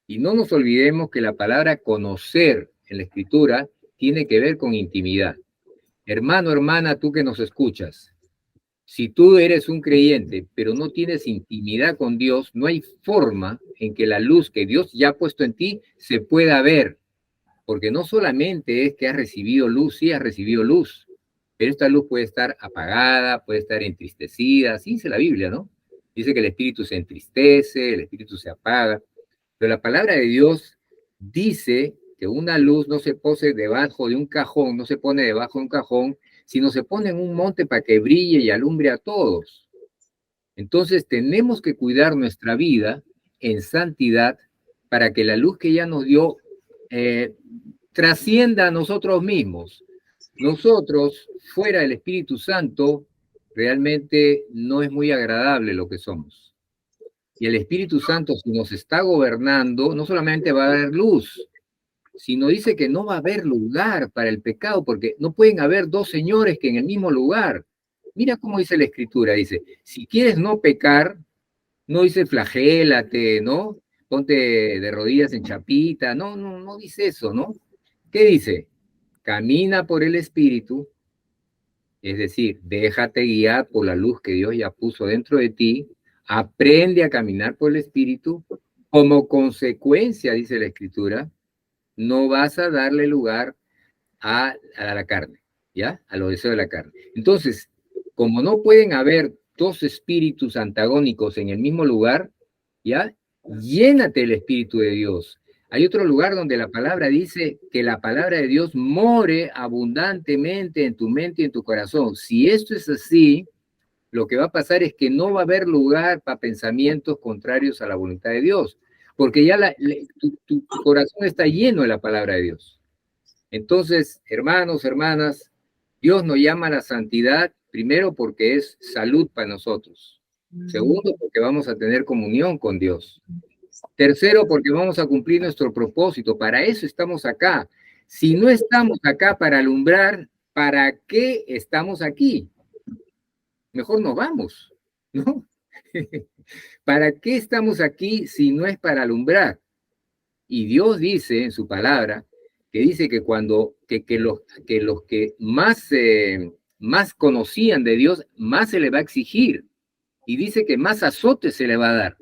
Y no nos olvidemos que la palabra conocer en la Escritura tiene que ver con intimidad. Hermano, hermana, tú que nos escuchas, si tú eres un creyente, pero no tienes intimidad con Dios, no hay forma en que la luz que Dios ya ha puesto en ti se pueda ver. Porque no solamente es que has recibido luz, sí has recibido luz, pero esta luz puede estar apagada, puede estar entristecida, así dice la Biblia, ¿no? Dice que el espíritu se entristece, el espíritu se apaga, pero la palabra de Dios dice que una luz no se pone debajo de un cajón, no se pone debajo de un cajón, sino se pone en un monte para que brille y alumbre a todos. Entonces tenemos que cuidar nuestra vida en santidad para que la luz que ya nos dio trascienda a nosotros mismos. Nosotros, fuera del Espíritu Santo, realmente no es muy agradable lo que somos. Y el Espíritu Santo, si nos está gobernando, no solamente va a haber luz, sino dice que no va a haber lugar para el pecado, porque no pueden haber dos señores que en el mismo lugar. Mira cómo dice la Escritura, dice, si quieres no pecar, no dice flagélate, ¿no? Ponte de rodillas en chapita, no dice eso, ¿no? ¿Qué dice? Camina por el Espíritu, es decir, déjate guiar por la luz que Dios ya puso dentro de ti, aprende a caminar por el Espíritu, como consecuencia, dice la Escritura, no vas a darle lugar a la carne, ¿ya? A los deseos de la carne. Entonces, como no pueden haber dos espíritus antagónicos en el mismo lugar, ¿ya? Llénate el Espíritu de Dios. Hay otro lugar donde la palabra dice que la palabra de Dios more abundantemente en tu mente y en tu corazón. Si esto es así, lo que va a pasar es que no va a haber lugar para pensamientos contrarios a la voluntad de Dios, porque ya tu corazón está lleno de la palabra de Dios. Entonces, hermanos, hermanas, Dios nos llama a la santidad, primero porque es salud para nosotros. Segundo, porque vamos a tener comunión con Dios. Tercero, porque vamos a cumplir nuestro propósito. Para eso estamos acá. Si no estamos acá para alumbrar, ¿para qué estamos aquí? Mejor nos vamos, ¿no? ¿Para qué estamos aquí si no es para alumbrar? Y Dios dice en su palabra, que dice que cuando los que más conocían de Dios, más se le va a exigir. Y dice que más azote se le va a dar.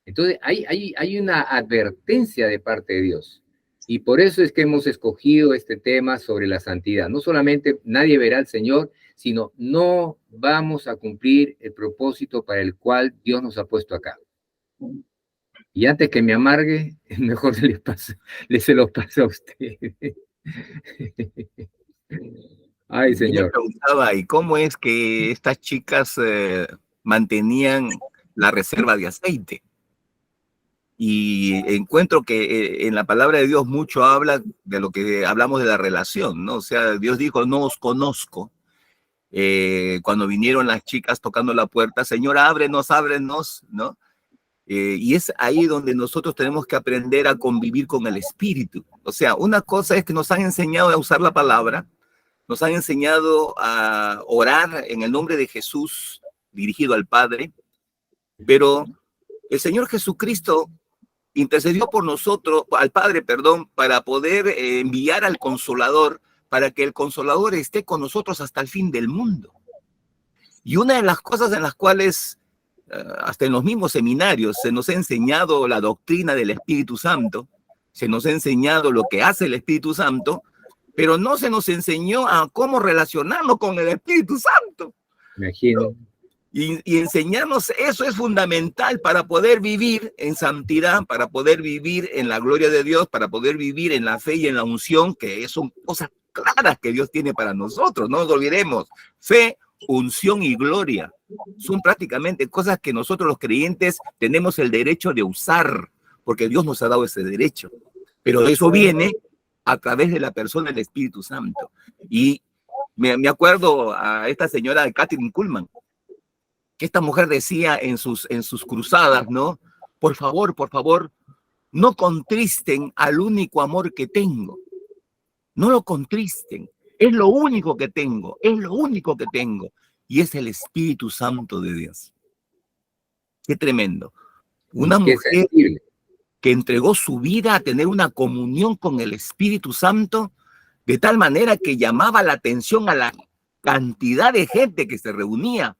Entonces hay una advertencia de parte de Dios. Y por eso es que hemos escogido este tema sobre la santidad. No solamente nadie verá al Señor, sino no vamos a cumplir el propósito para el cual Dios nos ha puesto acá. Y antes que me amargue, mejor se los paso a usted. Ay, Señor. Yo me preguntaba, ¿y cómo es que estas chicas mantenían la reserva de aceite? Y encuentro que en la palabra de Dios mucho habla de lo que hablamos de la relación, ¿no? O sea, Dios dijo, no os conozco. Cuando vinieron las chicas tocando la puerta, Señor, ábrenos, ¿no? Y es ahí donde nosotros tenemos que aprender a convivir con el Espíritu. O sea, una cosa es que nos han enseñado a usar la palabra, nos han enseñado a orar en el nombre de Jesús, dirigido al Padre, pero el Señor Jesucristo intercedió por nosotros, al Padre, perdón, para poder enviar al Consolador, para que el Consolador esté con nosotros hasta el fin del mundo. Y una de las cosas en las cuales hasta en los mismos seminarios se nos ha enseñado la doctrina del Espíritu Santo, se nos ha enseñado lo que hace el Espíritu Santo, pero no se nos enseñó a cómo relacionarnos con el Espíritu Santo. Imagino. Y enseñarnos eso es fundamental para poder vivir en santidad, para poder vivir en la gloria de Dios, para poder vivir en la fe y en la unción, que son cosas claras que Dios tiene para nosotros. No nos olvidemos, fe, unción y gloria son prácticamente cosas que nosotros los creyentes tenemos el derecho de usar, porque Dios nos ha dado ese derecho. Pero eso viene a través de la persona del Espíritu Santo. Y me acuerdo a esta señora Kathryn Kuhlman, que esta mujer decía en sus cruzadas, ¿no? Por favor, no contristen al único amor que tengo. No lo contristen. Es lo único que tengo, y es el Espíritu Santo de Dios. Qué tremendo. Una mujer que entregó su vida a tener una comunión con el Espíritu Santo, de tal manera que llamaba la atención a la cantidad de gente que se reunía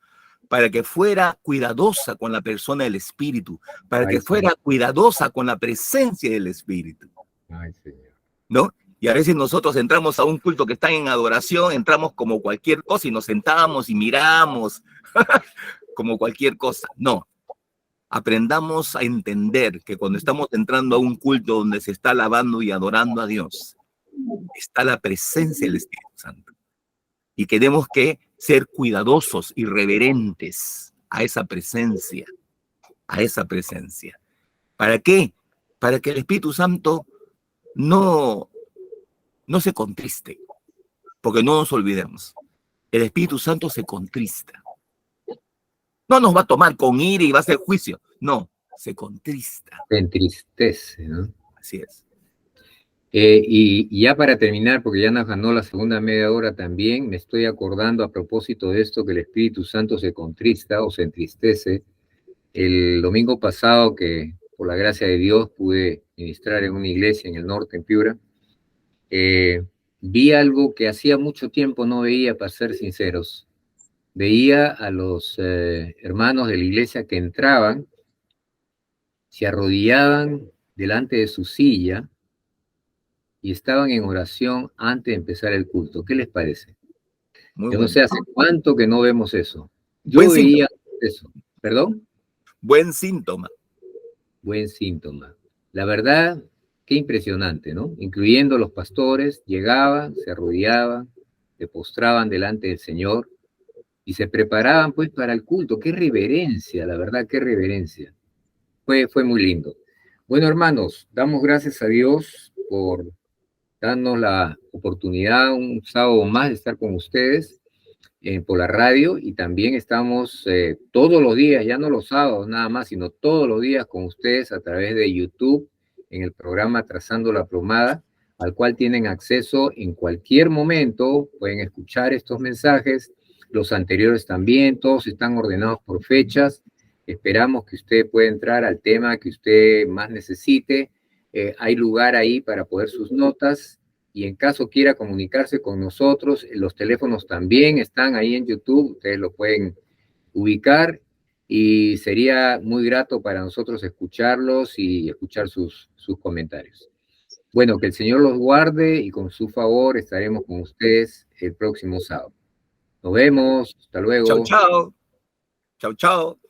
para que fuera cuidadosa con la persona del Espíritu, para que fuera cuidadosa con la presencia del Espíritu. Ay, Señor. ¿No? Y a veces nosotros entramos a un culto que está en adoración, entramos como cualquier cosa y nos sentamos y miramos como cualquier cosa. No. Aprendamos a entender que cuando estamos entrando a un culto donde se está alabando y adorando a Dios, está la presencia del Espíritu Santo. Y tenemos que ser cuidadosos y reverentes a esa presencia, a esa presencia. ¿Para qué? Para que el Espíritu Santo no se contriste, porque no nos olvidemos, el Espíritu Santo se contrista. No nos va a tomar con ira y va a hacer juicio. No, se contrista. Se entristece, ¿no? Así es. Y ya para terminar, porque ya nos ganó la segunda media hora también, me estoy acordando a propósito de esto, que el Espíritu Santo se contrista o se entristece. El domingo pasado, que por la gracia de Dios pude ministrar en una iglesia en el norte, en Piura, vi algo que hacía mucho tiempo no veía, para ser sinceros. Veía a los hermanos de la iglesia que entraban, se arrodillaban delante de su silla y estaban en oración antes de empezar el culto. ¿Qué les parece? Yo no sé hace cuánto que no vemos eso. Yo veía eso. ¿Perdón? Buen síntoma. Buen síntoma. La verdad, qué impresionante, ¿no? Incluyendo los pastores, llegaban, se arrodillaban, se postraban delante del Señor y se preparaban pues para el culto. Qué reverencia, la verdad, qué reverencia. Fue muy lindo. Bueno, hermanos, damos gracias a Dios por darnos la oportunidad un sábado más de estar con ustedes por la radio, y también estamos todos los días, ya no los sábados nada más, sino todos los días con ustedes a través de YouTube en el programa Trazando la Plomada, al cual tienen acceso en cualquier momento. Pueden escuchar estos mensajes, los anteriores también, todos están ordenados por fechas. Esperamos que usted pueda entrar al tema que usted más necesite. Hay lugar ahí para poner sus notas, y en caso quiera comunicarse con nosotros, los teléfonos también están ahí en YouTube, ustedes lo pueden ubicar, y sería muy grato para nosotros escucharlos y escuchar sus comentarios. Bueno, que el Señor los guarde, y con su favor estaremos con ustedes el próximo sábado. Nos vemos, hasta luego. Chau, chau. Chau, chau.